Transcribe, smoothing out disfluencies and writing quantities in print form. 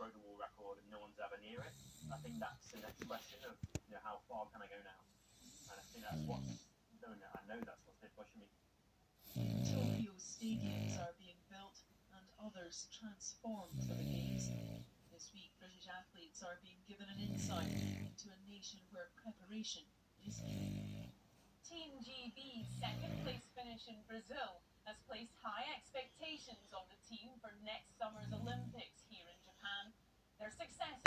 broke the world record and no one's ever near it. I think that's the next question of, how far can I go now? And I think that's what, I know that's what's been pushing me. Tokyo stadiums are being built and others transformed for the Games. This week, British athletes are being given an insight into a nation where preparation is key. Team GB's second place finish in Brazil has placed high expectations on the team for next summer's Olympics here in Japan. Their success